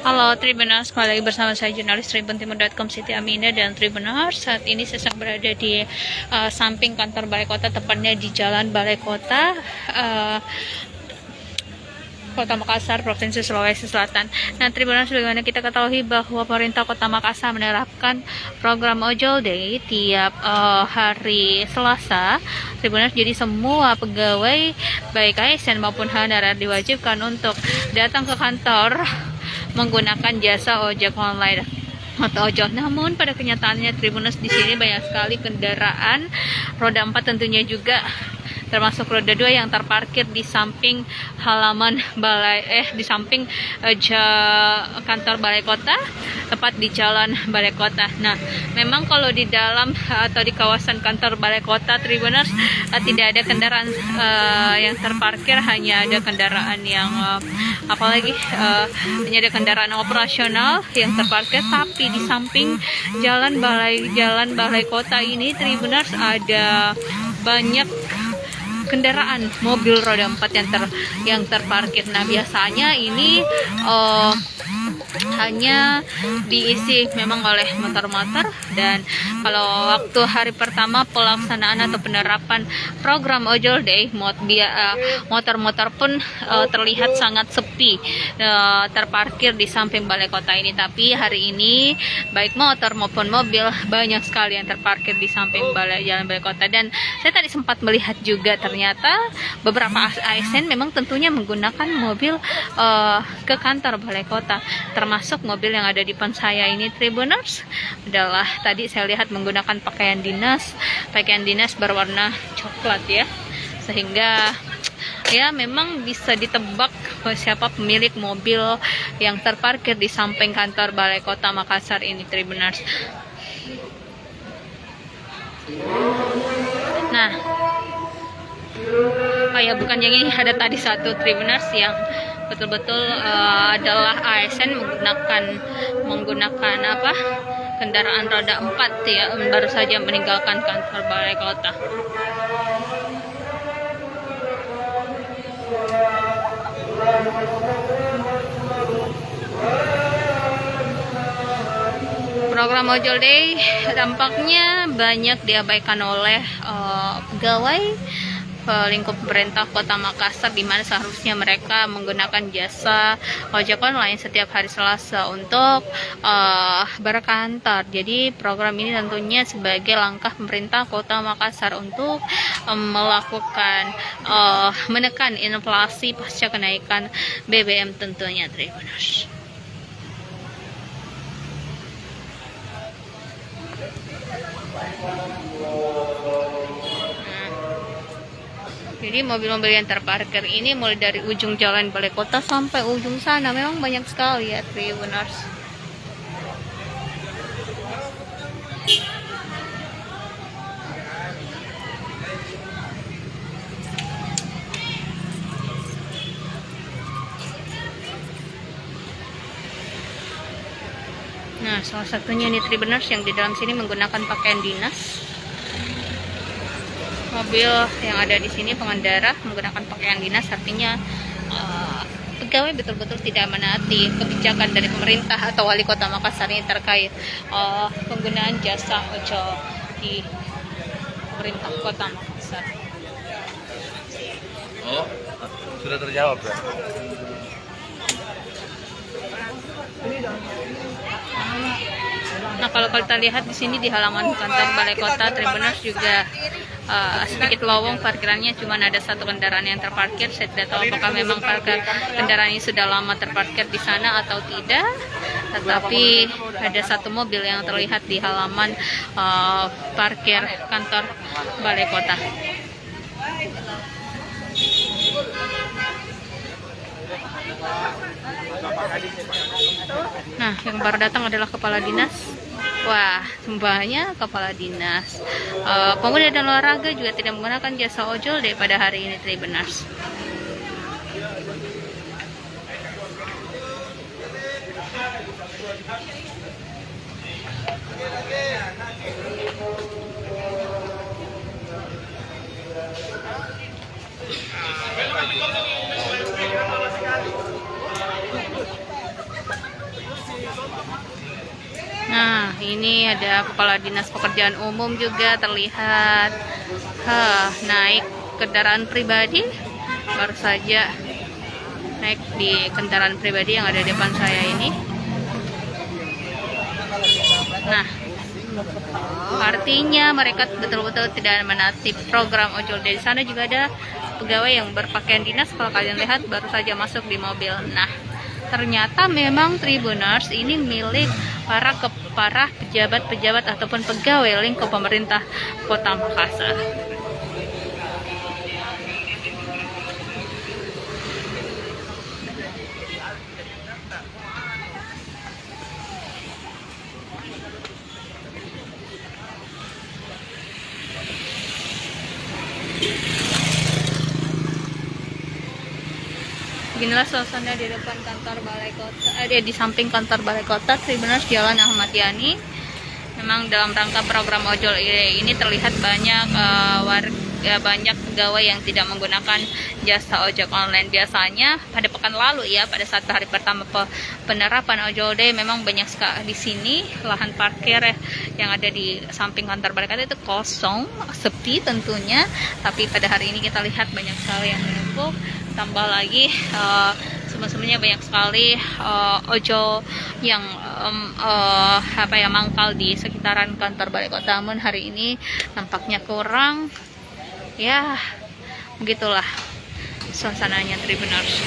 Halo Tribuners, kembali lagi bersama saya jurnalis tribuntimur.com Siti Aminah. Dan Tribuners, saat ini saya sedang berada di samping kantor Balai Kota, tepatnya di Jalan Balai Kota, Kota Makassar, Provinsi Sulawesi Selatan. Nah, Tribuners, sebagaimana kita ketahui bahwa pemerintah Kota Makassar menerapkan program Ojol Day tiap hari Selasa. Tribuners, jadi semua pegawai baik ASN maupun honorer diwajibkan untuk datang ke kantor menggunakan jasa ojek online atau ojol. Namun pada kenyataannya Tribuners, di sini banyak sekali kendaraan roda 4 tentunya juga, termasuk roda 2 yang terparkir di samping halaman di samping kantor Balai Kota, tepat di Jalan Balai Kota. Nah, memang kalau di dalam atau di kawasan kantor Balai Kota Tribuners, tidak ada kendaraan yang terparkir, hanya ada kendaraan yang hanya ada kendaraan operasional yang terparkir. Tapi di samping Jalan Balai Kota ini Tribuners, ada banyak kendaraan mobil roda 4 yang terparkir. Nah, biasanya ini hanya diisi memang oleh motor-motor. Dan kalau waktu hari pertama pelaksanaan atau penerapan program Ojol Day, motor-motor pun terlihat sangat sepi terparkir di samping Balai Kota ini. Tapi hari ini baik motor maupun mobil banyak sekali yang terparkir di samping Jalan Balai Kota. Dan saya tadi sempat melihat juga, ternyata beberapa ASN memang tentunya menggunakan mobil ke kantor Balai Kota, termasuk mobil yang ada di depan saya ini Tribuners adalah tadi saya lihat menggunakan pakaian dinas berwarna coklat ya, sehingga ya memang bisa ditebak siapa pemilik mobil yang terparkir di samping kantor Balai Kota Makassar ini Tribuners. Nah, bukan yang ini, ada tadi satu Tribuners yang betul-betul adalah ASN menggunakan kendaraan roda 4 ya, baru saja meninggalkan kantor Balai Kota. Program Ojol Day tampaknya banyak diabaikan oleh pegawai lingkup pemerintah Kota Makassar, di mana seharusnya mereka menggunakan jasa ojek online setiap hari Selasa untuk berkantor. Jadi program ini tentunya sebagai langkah pemerintah Kota Makassar untuk melakukan menekan inflasi pasca kenaikan BBM tentunya Tribuners. Jadi mobil-mobil yang terparkir ini mulai dari ujung Jalan Balai Kota sampai ujung sana, memang banyak sekali ya Tribuners. Nah, salah satunya nih Tribuners yang di dalam sini menggunakan pakaian dinas. Mobil yang ada di sini pengendara menggunakan pakaian dinas, artinya pegawai betul-betul tidak menaati kebijakan dari pemerintah atau wali kota Makassar ini terkait penggunaan jasa ojol di pemerintah Kota Makassar. Oh, sudah terjawab ya. Nah, kalau kita lihat di sini di halaman kantor Balai Kota Tribuners juga sedikit lowong parkirannya, cuma ada satu kendaraan yang terparkir. Saya tidak tahu apakah memang kendaraan ini sudah lama terparkir di sana atau tidak, tetapi ada satu mobil yang terlihat di halaman parkir kantor Balai Kota. Nah, yang baru datang adalah kepala dinas. Wah, semuanya kepala dinas. Pemuda dan olahraga juga tidak menggunakan jasa ojol daripada hari ini Tribuners. Ini ada kepala dinas pekerjaan umum juga terlihat naik kendaraan pribadi, baru saja naik di kendaraan pribadi yang ada di depan saya ini. Nah, artinya mereka betul-betul tidak menaati program ojol. Di sana juga ada pegawai yang berpakaian dinas, kalau kalian lihat baru saja masuk di mobil. Nah, ternyata memang Tribuners ini milik para pejabat-pejabat ataupun pegawai lingkup pemerintah Kota Makassar. Beginilah suasana di depan kantor Balai Kota, di samping kantor Balai Kota, Tribuners, Jalan Ahmad Yani. Memang dalam rangka program ojol ini terlihat banyak pegawai yang tidak menggunakan jasa ojek online. Biasanya pada pekan lalu ya, pada saat hari pertama penerapan ojol day, memang banyak sekali di sini lahan parkir yang ada di samping kantor Balai Kota itu kosong, sepi tentunya. Tapi pada hari ini kita lihat banyak sekali yang menumpuk. Tambah lagi sebenarnya banyak sekali ojol yang mangkal di sekitaran kantor Balai Kota. Namun hari ini nampaknya kurang. Ya, begitulah suasananya Tribuners.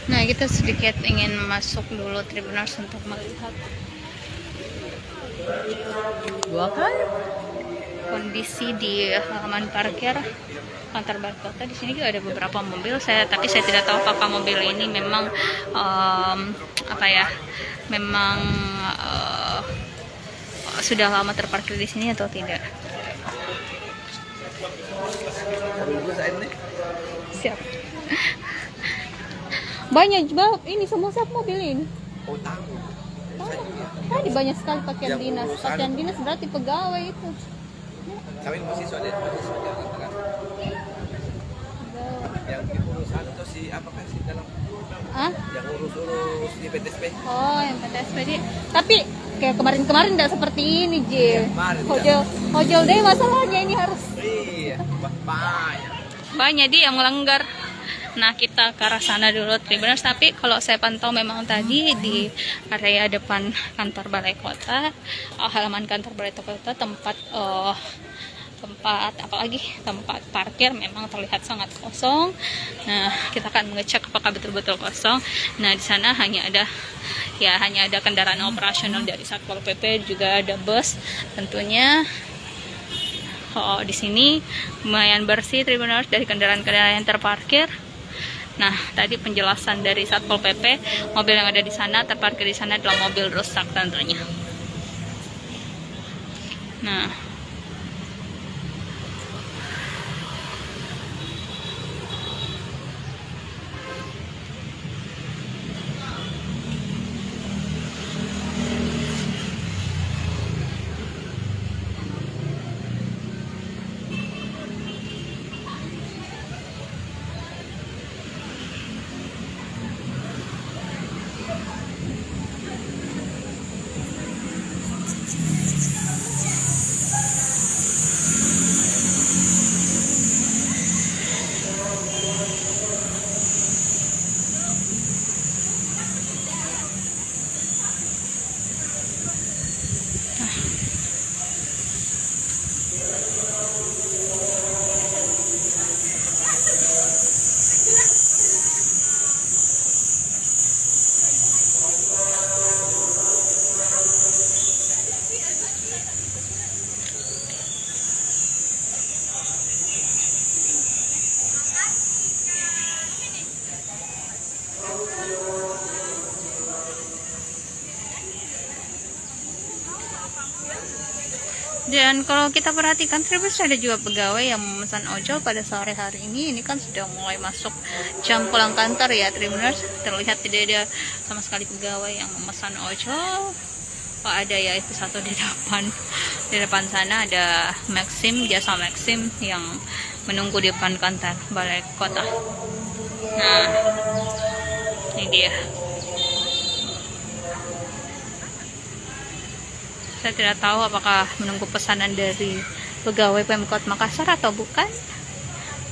Nah, kita sedikit ingin masuk dulu Tribuners untuk melihat kondisi di halaman parkir kantor Balai Kota. Di sini juga ada beberapa mobil, tapi saya tidak tahu apakah mobil ini memang sudah lama terparkir di sini atau tidak. Siap. Banyak juga ini semua mobil ini. Oh, tahu. Tadi banyak sekali pakaian dinas. Pakaian dinas berarti pegawai itu. Kami mahasiswa deh, kan. Yang urusan itu si apa kan sih dalam? Yang urus di PTSP. Oh, yang PTSP. Tapi kayak kemarin tidak seperti ini, Jil. Ojol deh masalahnya ini harus. Iya, banyak dia yang melanggar. Nah, kita ke arah sana dulu Tribuners. Tapi kalau saya pantau memang tadi di area depan kantor Balai Kota, halaman kantor Balai Kota, tempat parkir memang terlihat sangat kosong. Nah, kita akan mengecek apakah betul-betul kosong. Nah, di sana hanya ada kendaraan operasional dari Satpol PP, juga ada bus tentunya. Di sini lumayan bersih Tribuners dari kendaraan-kendaraan yang terparkir. Nah, tadi penjelasan dari Satpol PP, mobil yang ada di sana terparkir di sana adalah mobil rusak tentunya. Nah, dan kalau kita perhatikan Tribuners, ada juga pegawai yang memesan ojol pada sore hari ini. Ini kan sudah mulai masuk jam pulang kantor ya Tribuners. Terlihat tidak ada sama sekali pegawai yang memesan ojol. Ada ya, itu satu di depan Di depan sana ada Maxim, jasa Maxim yang menunggu di depan kantor balai kota. Nah, ini dia. Saya tidak tahu apakah menunggu pesanan dari pegawai Pemkot Makassar atau bukan.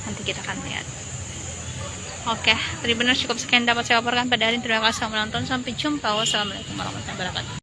Nanti kita akan lihat. Oke, tadi benar cukup sekian dapat saya laporkan pada hari ini. Terima kasih sudah menonton. Sampai jumpa. Wassalamualaikum warahmatullahi wabarakatuh.